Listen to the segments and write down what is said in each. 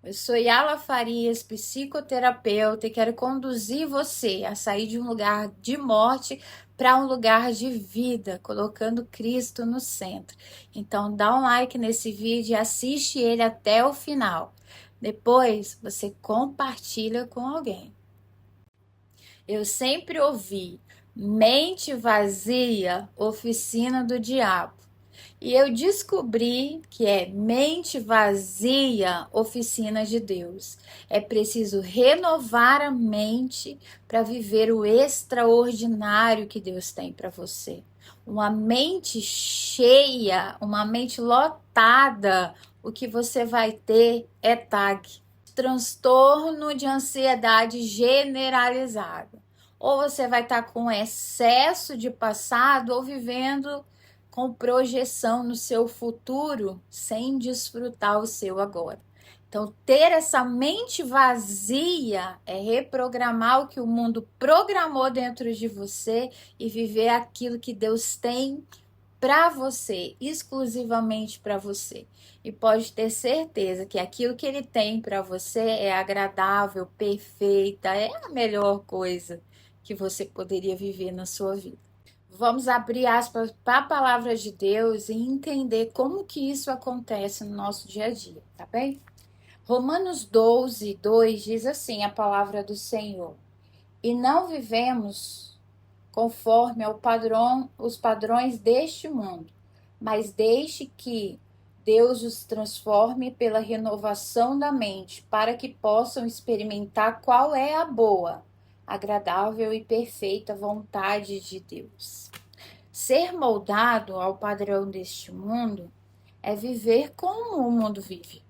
Eu sou Yala Farias, psicoterapeuta, e quero conduzir você a sair de um lugar de morte para um lugar de vida, colocando Cristo no centro. Então, dá um like nesse vídeo e assiste ele até o final. Depois, você compartilha com alguém. Eu sempre ouvi: mente vazia, oficina do diabo. E eu descobri que é mente vazia, oficina de Deus. É preciso renovar a mente para viver o extraordinário que Deus tem para você. Uma mente cheia, uma mente lotada, o que você vai ter é TAG, transtorno de ansiedade generalizada. Ou você vai estar com excesso de passado ou vivendo com projeção no seu futuro sem desfrutar o seu agora. Então, ter essa mente vazia é reprogramar o que o mundo programou dentro de você e viver aquilo que Deus tem para você, exclusivamente para você. E pode ter certeza que aquilo que ele tem para você é agradável, perfeita, é a melhor coisa que você poderia viver na sua vida. Vamos abrir aspas para a palavra de Deus e entender como que isso acontece no nosso dia a dia, tá bem? Romanos 12, 2 diz assim a palavra do Senhor: e não vivemos conforme os padrões deste mundo, mas deixe que Deus os transforme pela renovação da mente, para que possam experimentar qual é a boa, agradável e perfeita vontade de Deus. Ser moldado ao padrão deste mundo é viver como o mundo vive,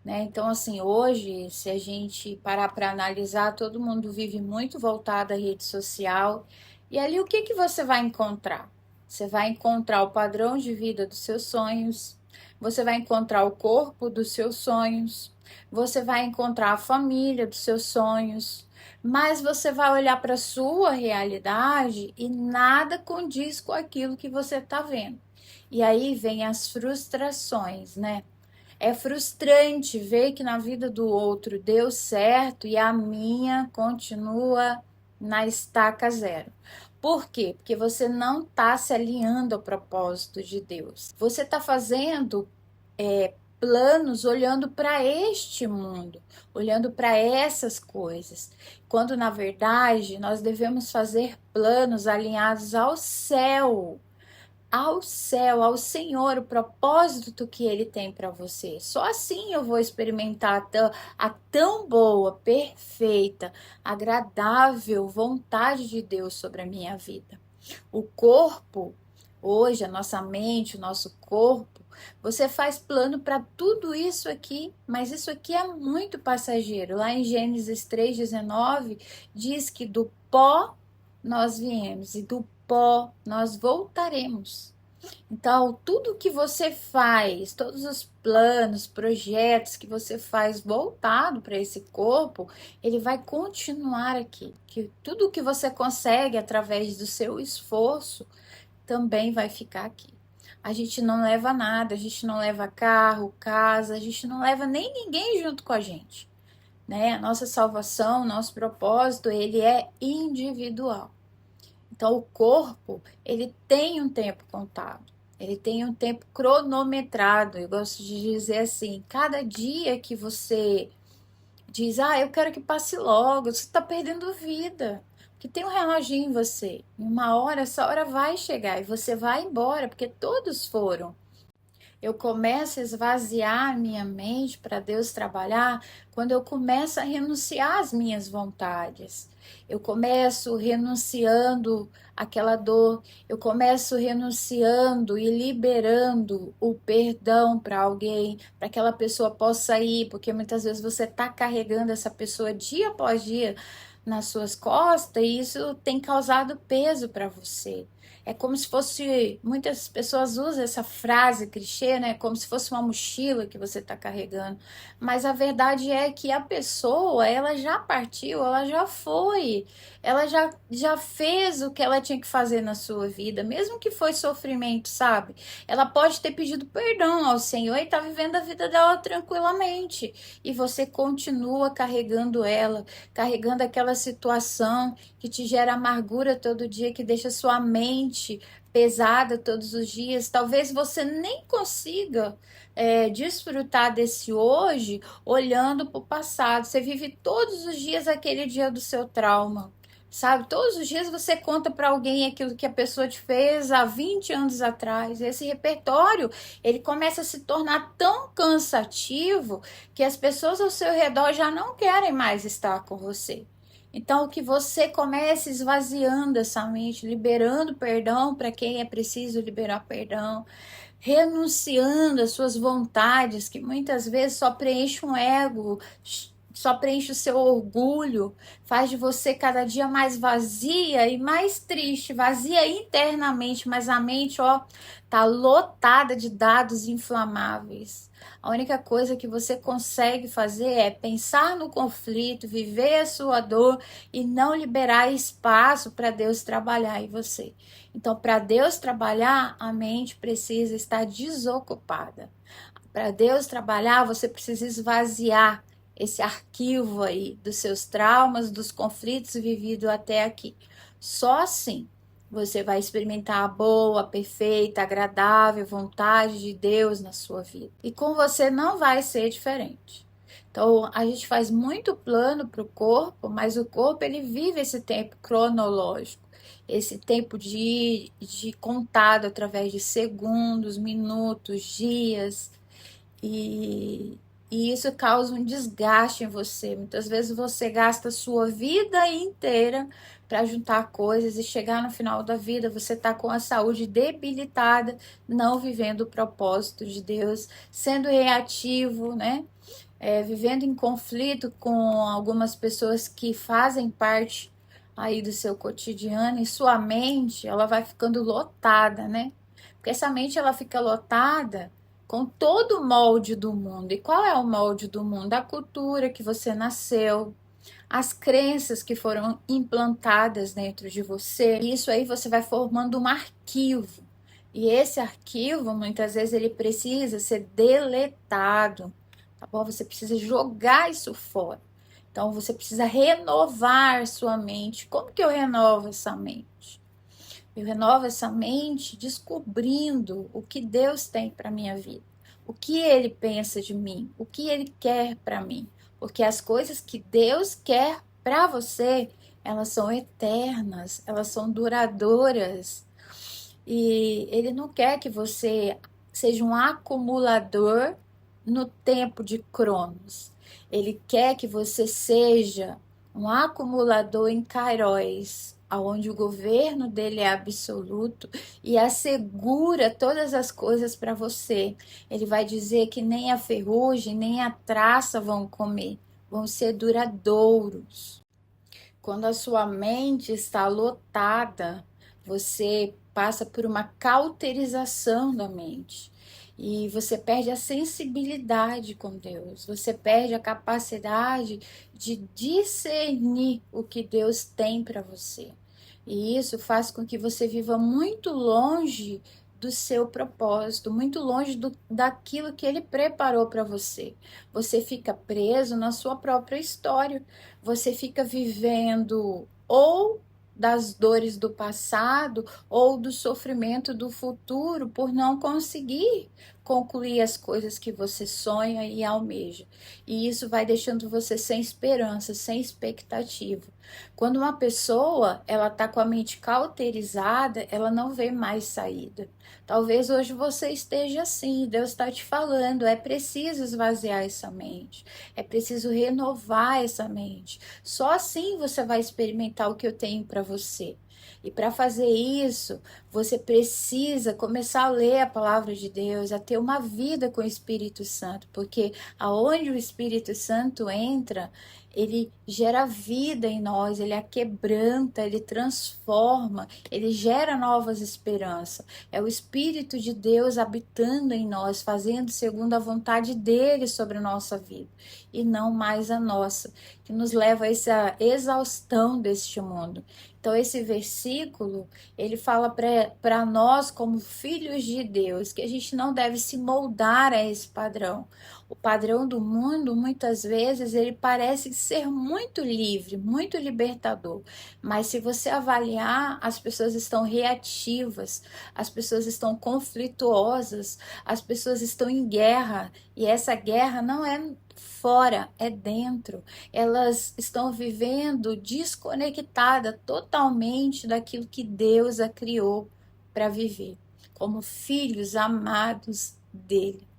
né? Então, assim, hoje, se a gente parar para analisar, todo mundo vive muito voltado à rede social. E ali, o que que você vai encontrar? Você vai encontrar o padrão de vida dos seus sonhos, você vai encontrar o corpo dos seus sonhos, você vai encontrar a família dos seus sonhos, mas você vai olhar para a sua realidade e nada condiz com aquilo que você está vendo. E aí vem as frustrações, né? É frustrante ver que na vida do outro deu certo e a minha continua na estaca zero. Por quê? Porque você não está se alinhando ao propósito de Deus. Você está fazendo planos olhando para este mundo, olhando para essas coisas, quando na verdade nós devemos fazer planos alinhados ao céu, ao Senhor, o propósito que Ele tem para você. Só assim eu vou experimentar a tão boa, perfeita, agradável vontade de Deus sobre a minha vida. O corpo, hoje, a nossa mente, o nosso corpo, você faz plano para tudo isso aqui, mas isso aqui é muito passageiro. Lá em Gênesis 3,19 diz que do pó nós viemos e do pó nós voltaremos. Então, tudo que você faz, todos os planos, projetos que você faz voltado para esse corpo, ele vai continuar aqui. Que tudo que você consegue através do seu esforço também vai ficar aqui. A gente não leva nada, a gente não leva carro, casa, a gente não leva nem ninguém junto com a gente, né? A nossa salvação, nosso propósito, ele é individual. Então, o corpo, ele tem um tempo contado, ele tem um tempo cronometrado. Eu gosto de dizer assim, cada dia que você diz, eu quero que passe logo, você está perdendo vida. Porque tem um reloginho em você. Em uma hora, essa hora vai chegar e você vai embora, porque todos foram. Eu começo a esvaziar a minha mente para Deus trabalhar quando eu começo a renunciar às minhas vontades. Eu começo renunciando àquela dor, eu começo renunciando e liberando o perdão para alguém, para que aquela pessoa possa ir, porque muitas vezes você está carregando essa pessoa dia após dia nas suas costas e isso tem causado peso para você. É como se fosse, muitas pessoas usam essa frase clichê, né? Como se fosse uma mochila que você está carregando. Mas a verdade é que a pessoa, ela já partiu, ela já foi, ela já fez o que ela tinha que fazer na sua vida, mesmo que foi sofrimento, sabe? Ela pode ter pedido perdão ao Senhor e tá vivendo a vida dela tranquilamente. E você continua carregando ela, carregando aquela situação que te gera amargura todo dia, que deixa sua mente pesada todos os dias. Talvez você nem consiga desfrutar desse hoje olhando para o passado. Você vive todos os dias aquele dia do seu trauma. Sabe, todos os dias você conta para alguém aquilo que a pessoa te fez há 20 anos atrás. Esse repertório, ele começa a se tornar tão cansativo que as pessoas ao seu redor já não querem mais estar com você. Então, que você comece esvaziando essa mente, liberando perdão para quem é preciso liberar perdão, renunciando às suas vontades, que muitas vezes só preenche um ego, só preenche o seu orgulho, faz de você cada dia mais vazia e mais triste, vazia internamente, mas a mente, ó, tá lotada de dados inflamáveis. A única coisa que você consegue fazer é pensar no conflito, viver a sua dor e não liberar espaço para Deus trabalhar em você. Então, para Deus trabalhar, a mente precisa estar desocupada. Para Deus trabalhar, você precisa esvaziar esse arquivo aí dos seus traumas, dos conflitos vividos até aqui. Só assim você vai experimentar a boa, perfeita, agradável vontade de Deus na sua vida. E com você não vai ser diferente. Então, a gente faz muito plano para o corpo, mas o corpo ele vive esse tempo cronológico, esse tempo de contado através de segundos, minutos, dias, e, e isso causa um desgaste em você. Muitas vezes você gasta a sua vida inteira para juntar coisas e chegar no final da vida você está com a saúde debilitada, não vivendo o propósito de Deus, sendo reativo, né? Vivendo em conflito com algumas pessoas que fazem parte aí do seu cotidiano, e sua mente ela vai ficando lotada, né? Porque essa mente ela fica lotada com todo o molde do mundo. E qual é o molde do mundo? A cultura que você nasceu, as crenças que foram implantadas dentro de você. Isso aí você vai formando um arquivo. E esse arquivo, muitas vezes, ele precisa ser deletado, tá bom? Você precisa jogar isso fora. Então, você precisa renovar sua mente. Como que eu renovo essa mente? Eu renovo essa mente descobrindo o que Deus tem para minha vida, o que Ele pensa de mim, o que Ele quer para mim, porque as coisas que Deus quer para você, elas são eternas, elas são duradouras, e Ele não quer que você seja um acumulador no tempo de Cronos. Ele quer que você seja um acumulador em Kairos, onde o governo dele é absoluto e assegura todas as coisas para você. Ele vai dizer que nem a ferrugem, nem a traça vão comer, vão ser duradouros. Quando a sua mente está lotada, você passa por uma cauterização da mente. E você perde a sensibilidade com Deus, você perde a capacidade de discernir o que Deus tem para você. E isso faz com que você viva muito longe do seu propósito, muito longe daquilo que Ele preparou para você. Você fica preso na sua própria história, você fica vivendo ou das dores do passado ou do sofrimento do futuro por não conseguir concluir as coisas que você sonha e almeja. E isso vai deixando você sem esperança, sem expectativa. Quando uma pessoa ela está com a mente cauterizada, ela não vê mais saída. Talvez hoje você esteja assim, Deus está te falando, é preciso esvaziar essa mente, é preciso renovar essa mente. Só assim você vai experimentar o que eu tenho para você. E para fazer isso, você precisa começar a ler a palavra de Deus, a ter uma vida com o Espírito Santo, porque aonde o Espírito Santo entra, ele gera vida em nós, ele a quebranta, ele transforma, ele gera novas esperanças. É o Espírito de Deus habitando em nós, fazendo segundo a vontade dele sobre a nossa vida, e não mais a nossa, que nos leva a essa exaustão deste mundo. Então, esse versículo, ele fala para nós, como filhos de Deus, que a gente não deve se moldar a esse padrão. O padrão do mundo, muitas vezes, ele parece ser muito livre, muito libertador. Mas se você avaliar, as pessoas estão reativas, as pessoas estão conflituosas, as pessoas estão em guerra. E essa guerra não é fora, é dentro. Elas estão vivendo desconectada totalmente daquilo que Deus a criou para viver, como filhos amados dele.